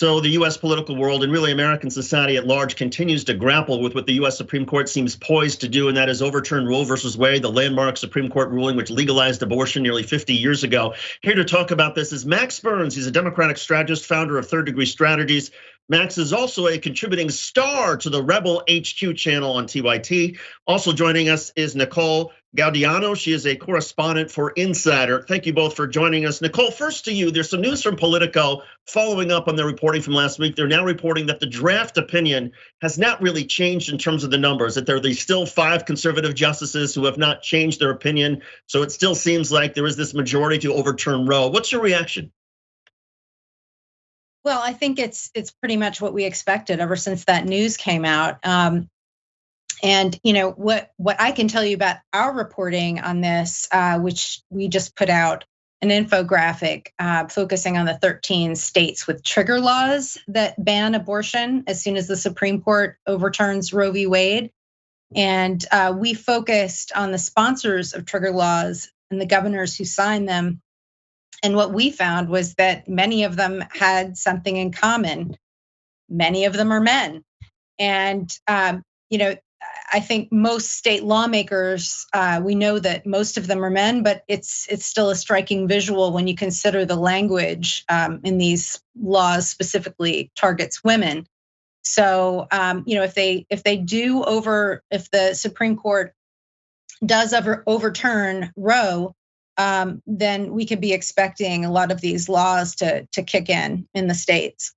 So the U.S. political world and really American society at large continues to grapple with what the U.S. Supreme Court seems poised to do, and that is overturn Roe versus Wade, the landmark Supreme Court ruling which legalized abortion nearly 50 years ago. Here to talk about this is Max Burns. He's a Democratic strategist, founder of Third Degree Strategies. Max is also a contributing star to the Rebel HQ channel on TYT. Also joining us is Nicole Gaudiano. She is a correspondent for Insider. Thank you both for joining us. Nicole, first to you, there's some news from Politico following up on their reporting from last week. They're now reporting that the draft opinion has not really changed in terms of the numbers, that there are still 5 conservative justices who have not changed their opinion. So it still seems like there is this majority to overturn Roe. What's your reaction? Well, I think it's pretty much what we expected ever since that news came out. And what I can tell you about our reporting on this, which we just put out an infographic focusing on the 13 states with trigger laws that ban abortion as soon as the Supreme Court overturns Roe v. Wade. And we focused on the sponsors of trigger laws and the governors who signed them. And what we found was that many of them had something in common. Many of them are men. And, I think most state lawmakers, we know that most of them are men, but it's still a striking visual when you consider the language in these laws specifically targets women. So, if the Supreme Court does overturn Roe, then we could be expecting a lot of these laws to kick in the states.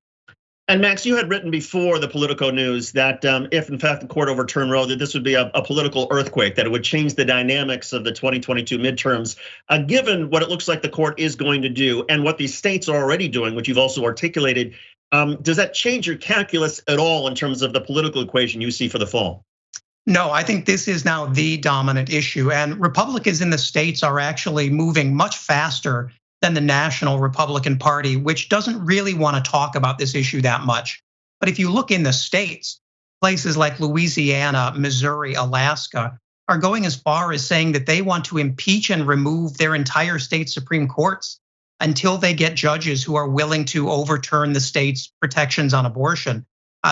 And Max, you had written before the Politico news that if in fact the court overturned Roe, that this would be a political earthquake, that it would change the dynamics of the 2022 midterms. Given what it looks like the court is going to do and what these states are already doing, which you've also articulated, does that change your calculus at all in terms of the political equation you see for the fall? No, I think this is now the dominant issue, and Republicans in the states are actually moving much faster than the National Republican Party, which doesn't really want to talk about this issue that much. But if you look in the states, places like Louisiana, Missouri, Alaska are going as far as saying that they want to impeach and remove their entire state Supreme Courts until they get judges who are willing to overturn the state's protections on abortion.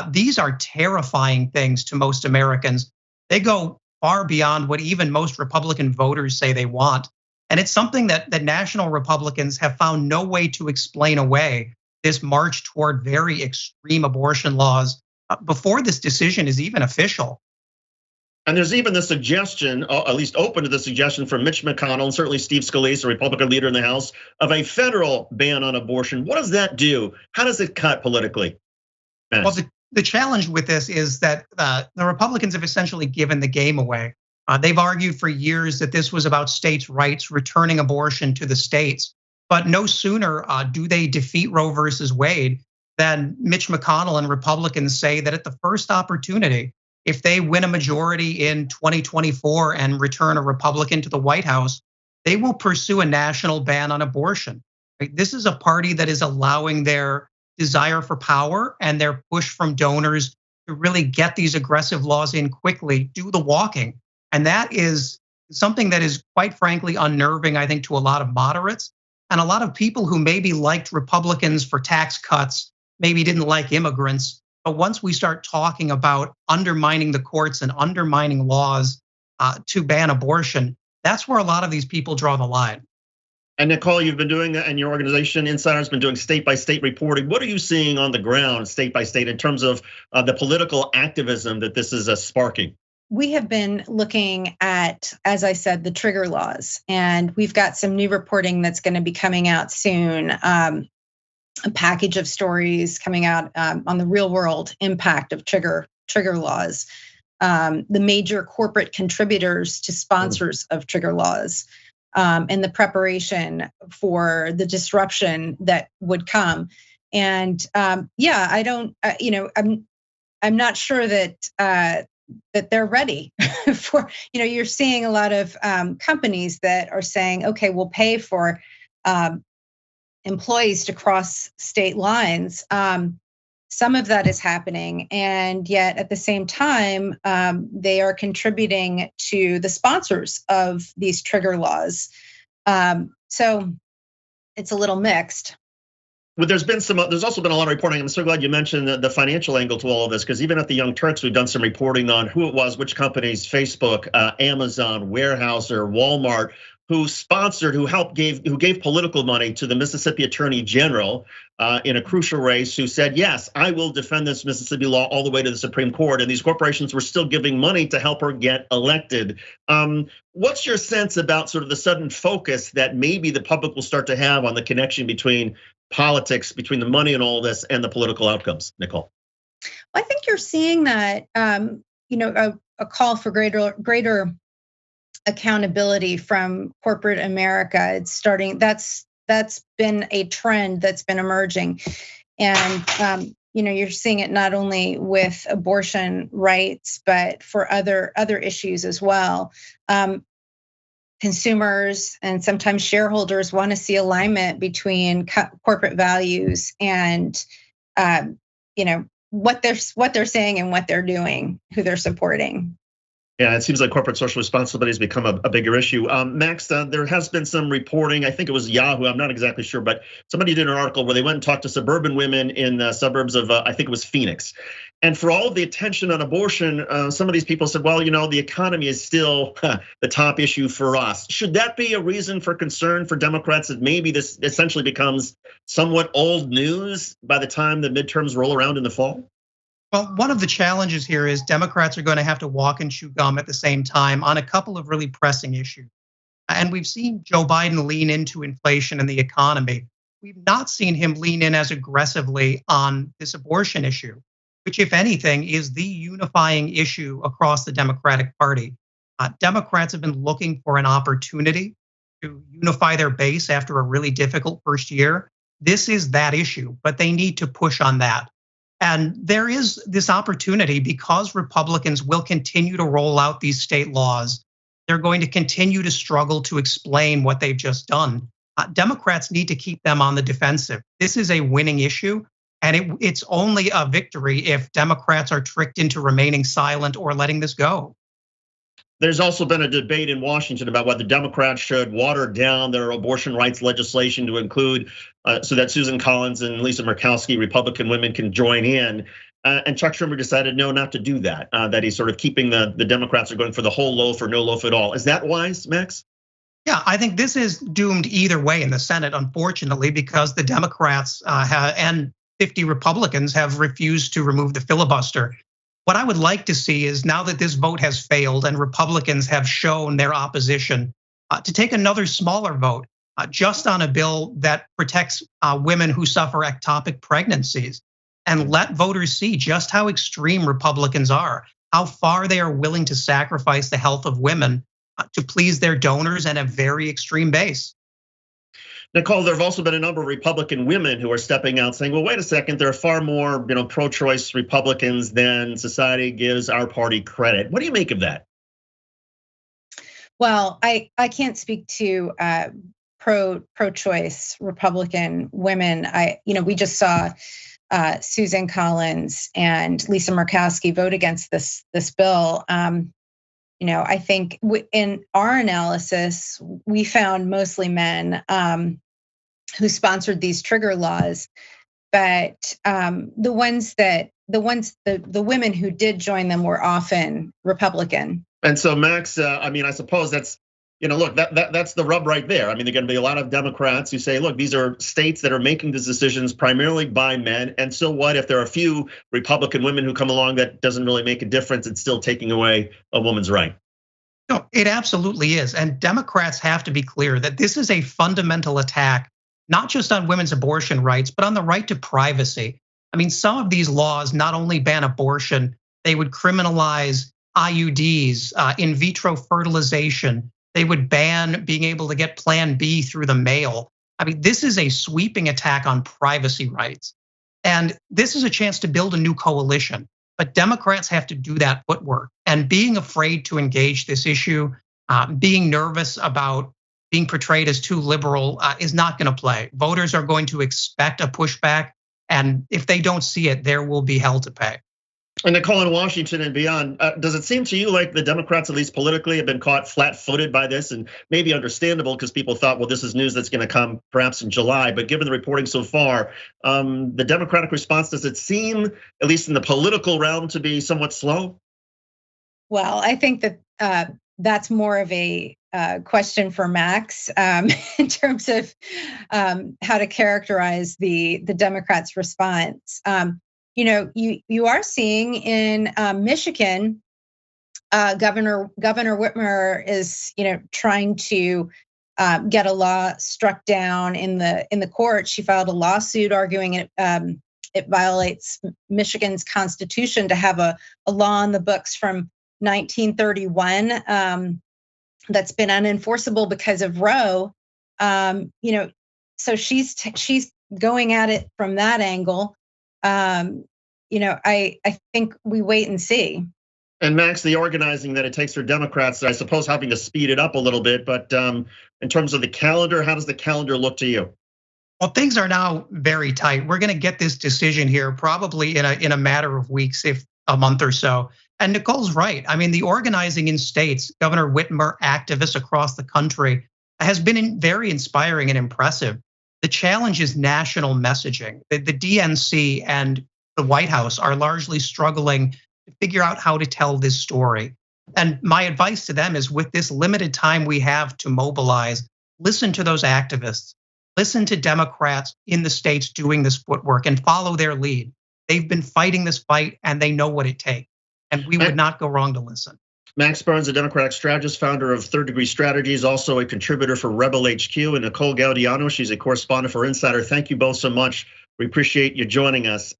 These are terrifying things to most Americans. They go far beyond what even most Republican voters say they want. And it's something that national Republicans have found no way to explain away, this march toward very extreme abortion laws before this decision is even official. And there's even the suggestion, at least open to the suggestion from Mitch McConnell and certainly Steve Scalise, a Republican leader in the House, of a federal ban on abortion. What does that do? How does it cut politically? Max? Well, the challenge with this is that the Republicans have essentially given the game away. They've argued for years that this was about states' rights, returning abortion to the states. But no sooner do they defeat Roe versus Wade than Mitch McConnell and Republicans say that at the first opportunity, if they win a majority in 2024 and return a Republican to the White House, they will pursue a national ban on abortion. This is a party that is allowing their desire for power and their push from donors to really get these aggressive laws in quickly, do the walking. And that is something that is quite frankly unnerving, I think, to a lot of moderates and a lot of people who maybe liked Republicans for tax cuts, maybe didn't like immigrants. But once we start talking about undermining the courts and undermining laws to ban abortion, that's where a lot of these people draw the line. And Nicole, you've been doing that, and your organization, Insider's been doing state-by-state reporting. What are you seeing on the ground, state by state, in terms of the political activism that this is sparking? We have been looking at, as I said, the trigger laws, and we've got some new reporting that's going to be coming out soon. A package of stories coming out on the real-world impact of trigger laws, the major corporate contributors to sponsors of trigger laws, and the preparation for the disruption that would come. And I don't, I'm not sure that they're ready for, you're seeing a lot of companies that are saying, okay, we'll pay for employees to cross state lines. Some of that is happening, and yet at the same time, they are contributing to the sponsors of these trigger laws. So it's a little mixed. Well, there's also been a lot of reporting. I'm so glad you mentioned the financial angle to all of this, because even at the Young Turks, we've done some reporting on who it was, which companies, Facebook, Amazon, Weyerhaeuser, Walmart, who sponsored, who gave political money to the Mississippi Attorney General in a crucial race, who said, yes, I will defend this Mississippi law all the way to the Supreme Court. And these corporations were still giving money to help her get elected. What's your sense about sort of the sudden focus that maybe the public will start to have on the connection between politics, between the money and all this, and the political outcomes, Nicole? I think you're seeing that, a call for greater accountability from corporate America. It's starting. That's been a trend that's been emerging, and you're seeing it not only with abortion rights, but for other issues as well. Consumers and sometimes shareholders want to see alignment between corporate values and what they're saying and what they're doing, who they're supporting. Yeah, it seems like corporate social responsibility has become a bigger issue. Max, there has been some reporting, I think it was Yahoo, I'm not exactly sure, but somebody did an article where they went and talked to suburban women in the suburbs of, I think it was Phoenix. And for all of the attention on abortion, some of these people said, well, the economy is still the top issue for us. Should that be a reason for concern for Democrats that maybe this essentially becomes somewhat old news by the time the midterms roll around in the fall? Well, one of the challenges here is Democrats are going to have to walk and chew gum at the same time on a couple of really pressing issues. And we've seen Joe Biden lean into inflation and the economy. We've not seen him lean in as aggressively on this abortion issue, which, if anything, is the unifying issue across the Democratic Party. Democrats have been looking for an opportunity to unify their base after a really difficult first year. This is that issue, but they need to push on that. And there is this opportunity because Republicans will continue to roll out these state laws. They're going to continue to struggle to explain what they've just done. Democrats need to keep them on the defensive. This is a winning issue, and it's only a victory if Democrats are tricked into remaining silent or letting this go. There's also been a debate in Washington about whether Democrats should water down their abortion rights legislation to include so that Susan Collins and Lisa Murkowski, Republican women, can join in. And Chuck Schumer decided no, not to do that, that he's sort of keeping the Democrats are going for the whole loaf or no loaf at all. Is that wise, Max? Yeah, I think this is doomed either way in the Senate, unfortunately, because the Democrats and 50 Republicans have refused to remove the filibuster. What I would like to see is now that this vote has failed and Republicans have shown their opposition, to take another smaller vote just on a bill that protects women who suffer ectopic pregnancies, and let voters see just how extreme Republicans are, how far they are willing to sacrifice the health of women to please their donors and a very extreme base. Nicole, there have also been a number of Republican women who are stepping out saying, well, wait a second, there are far more pro-choice Republicans than society gives our party credit. What do you make of that? Well, I can't speak to pro-choice Republican women. We just saw Susan Collins and Lisa Murkowski vote against this bill. I think in our analysis, we found mostly men who sponsored these trigger laws, but the women who did join them were often Republican. And so, Max, I suppose that's, look, that's the rub right there. There are going to be a lot of Democrats who say, look, these are states that are making these decisions primarily by men. And so what if there are a few Republican women who come along that doesn't really make a difference? It's still taking away a woman's right. No, it absolutely is. And Democrats have to be clear that this is a fundamental attack, not just on women's abortion rights, but on the right to privacy. Some of these laws not only ban abortion, they would criminalize IUDs, in vitro fertilization. They would ban being able to get Plan B through the mail. This is a sweeping attack on privacy rights. And this is a chance to build a new coalition. But Democrats have to do that footwork. And being afraid to engage this issue, being nervous about being portrayed as too liberal is not going to play. Voters are going to expect a pushback. And if they don't see it, there will be hell to pay. And Nicole, in Washington and beyond, does it seem to you like the Democrats, at least politically, have been caught flat-footed by this? And maybe understandable because people thought, well, this is news that's going to come perhaps in July. But given the reporting so far, the Democratic response, does it seem, at least in the political realm, to be somewhat slow? Well, I think that that's more of a question for Max in terms of how to characterize the Democrats' response. You are seeing in Michigan, Governor Whitmer is trying to get a law struck down in the court. She filed a lawsuit arguing it violates Michigan's constitution to have a law on the books from 1931 that's been unenforceable because of Roe. So she's going at it from that angle. I think we wait and see. And Max, the organizing that it takes for Democrats, I suppose, helping to speed it up a little bit. But in terms of the calendar, how does the calendar look to you? Well, things are now very tight. We're going to get this decision here probably in a matter of weeks, if a month or so. And Nicole's right. I mean, the organizing in states, Governor Whitmer, activists across the country, has been very inspiring and impressive. The challenge is national messaging. The DNC and the White House are largely struggling to figure out how to tell this story. And my advice to them is, with this limited time we have to mobilize, listen to those activists, listen to Democrats in the states doing this footwork and follow their lead. They've been fighting this fight and they know what it takes. And we would not go wrong to listen. Max Burns, a Democratic strategist, founder of Third Degree Strategies, also a contributor for Rebel HQ, and Nicole Gaudiano, she's a correspondent for Insider. Thank you both so much. We appreciate you joining us.